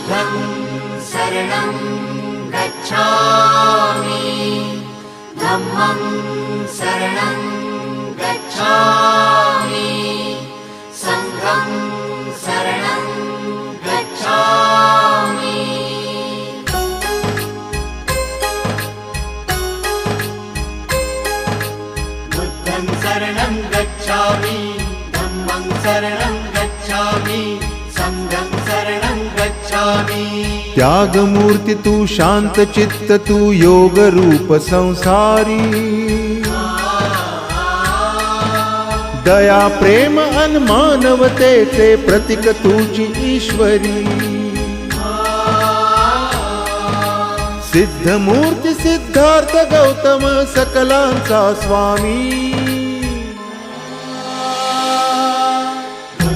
बुद्धं शरणं गच्छामि धम्मं शरणं गच्छामि संघं शरणं गच्छामि बुद्धं शरणं गच्छामि धम्मं शरणं गच्छामि संघं शरणं गच्छामि। त्याग मूर्ति तू शांत चित्त तू योग रूप संसारी दया प्रेम अन मानवतेचे प्रतीक तुझी ईश्वरी सिद्ध मूर्ती सिद्धार्थ गौतम सकलांचा स्वामी